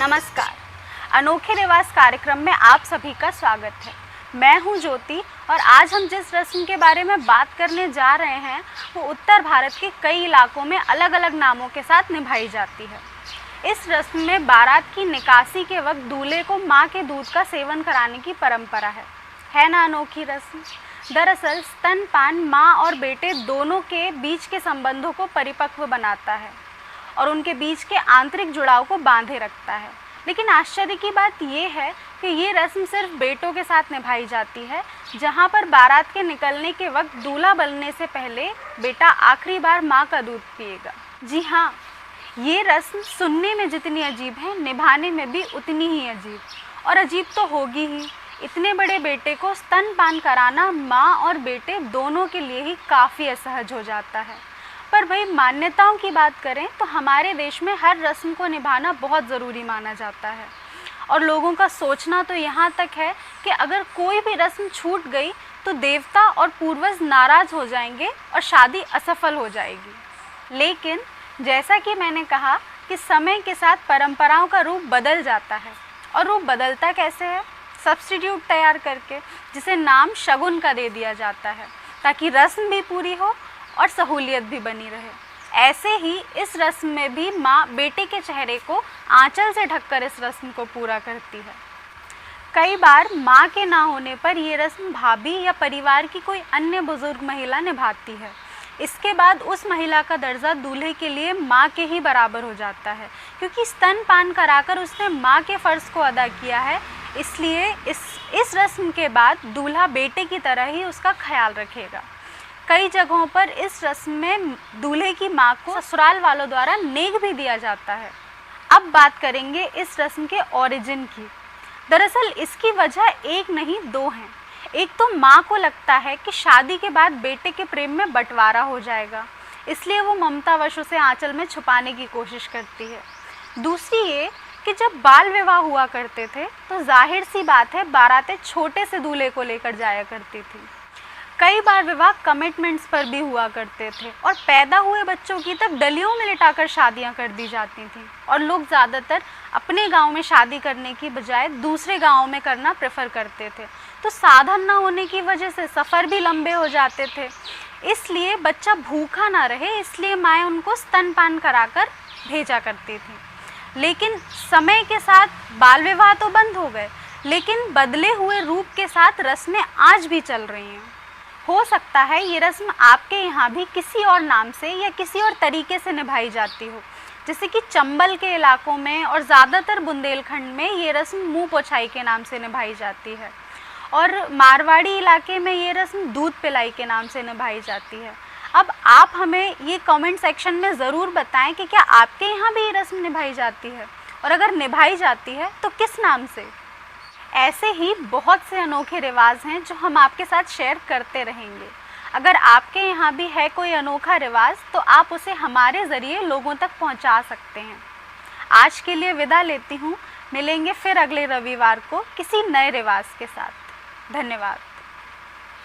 नमस्कार। अनोखे रिवाज कार्यक्रम में आप सभी का स्वागत है। मैं हूं ज्योति और आज हम जिस रस्म के बारे में बात करने जा रहे हैं वो उत्तर भारत के कई इलाकों में अलग अलग नामों के साथ निभाई जाती है। इस रस्म में बारात की निकासी के वक्त दूल्हे को मां के दूध का सेवन कराने की परंपरा है ना अनोखी रस्म। दरअसल स्तनपान मां और बेटे दोनों के बीच के संबंधों को परिपक्व बनाता है और उनके बीच के आंतरिक जुड़ाव को बांधे रखता है। लेकिन आश्चर्य की बात ये है कि ये रस्म सिर्फ बेटों के साथ निभाई जाती है, जहाँ पर बारात के निकलने के वक्त दूल्हा बनने से पहले बेटा आखिरी बार माँ का दूध पिएगा। जी हाँ, ये रस्म सुनने में जितनी अजीब है, निभाने में भी उतनी ही अजीब, और अजीब तो होगी ही। इतने बड़े बेटे को स्तनपान कराना माँ और बेटे दोनों के लिए ही काफ़ी असहज हो जाता है। पर भाई मान्यताओं की बात करें तो हमारे देश में हर रस्म को निभाना बहुत ज़रूरी माना जाता है, और लोगों का सोचना तो यहाँ तक है कि अगर कोई भी रस्म छूट गई तो देवता और पूर्वज नाराज़ हो जाएंगे और शादी असफल हो जाएगी। लेकिन जैसा कि मैंने कहा कि समय के साथ परंपराओं का रूप बदल जाता है, और रूप बदलता कैसे है? सब्स्टिट्यूट तैयार करके, जिसे नाम शगुन का दे दिया जाता है, ताकि रस्म भी पूरी हो और सहूलियत भी बनी रहे। ऐसे ही इस रस्म में भी माँ बेटे के चेहरे को आंचल से ढककर इस रस्म को पूरा करती है। कई बार माँ के ना होने पर ये रस्म भाभी या परिवार की कोई अन्य बुजुर्ग महिला निभाती है। इसके बाद उस महिला का दर्जा दूल्हे के लिए माँ के ही बराबर हो जाता है, क्योंकि स्तनपान कराकर उसने माँ के फ़र्ज़ को अदा किया है। इसलिए इस रस्म के बाद दूल्हा बेटे की तरह ही उसका ख्याल रखेगा। कई जगहों पर इस रस्म में दूल्हे की मां को ससुराल वालों द्वारा नेग भी दिया जाता है। अब बात करेंगे इस रस्म के ओरिजिन की। दरअसल इसकी वजह एक नहीं दो हैं। एक तो मां को लगता है कि शादी के बाद बेटे के प्रेम में बंटवारा हो जाएगा, इसलिए वो ममतावश उसे आंचल में छुपाने की कोशिश करती है। दूसरी ये कि जब बाल विवाह हुआ करते थे तो जाहिर सी बात है बारातें छोटे से दूल्हे को लेकर जाया करती थी। कई बार विवाह कमिटमेंट्स पर भी हुआ करते थे, और पैदा हुए बच्चों की तक डलियों में लिटाकर शादियां कर दी जाती थीं, और लोग ज़्यादातर अपने गांव में शादी करने की बजाय दूसरे गांवों में करना प्रेफर करते थे। तो साधन ना होने की वजह से सफ़र भी लंबे हो जाते थे। इसलिए बच्चा भूखा ना रहे, इसलिए माएँ उनको स्तनपान कराकर भेजा करती थी। लेकिन समय के साथ बाल विवाह तो बंद हो गए, लेकिन बदले हुए रूप के साथ रस्में आज भी चल रही हैं। हो सकता है ये रस्म आपके यहाँ भी किसी और नाम से या किसी और तरीके से निभाई जाती हो, जैसे कि चंबल के इलाकों में और ज़्यादातर बुंदेलखंड में ये रस्म मुंह पोछाई के नाम से निभाई जाती है, और मारवाड़ी इलाके में ये रस्म दूध पिलाई के नाम से निभाई जाती है। अब आप हमें ये कमेंट सेक्शन में ज़रूर बताएं कि क्या आपके यहाँ भी ये रस्म निभाई जाती है, और अगर निभाई जाती है तो किस नाम से। ऐसे ही बहुत से अनोखे रिवाज हैं जो हम आपके साथ शेयर करते रहेंगे। अगर आपके यहाँ भी है कोई अनोखा रिवाज तो आप उसे हमारे ज़रिए लोगों तक पहुँचा सकते हैं। आज के लिए विदा लेती हूँ। मिलेंगे फिर अगले रविवार को किसी नए रिवाज के साथ। धन्यवाद।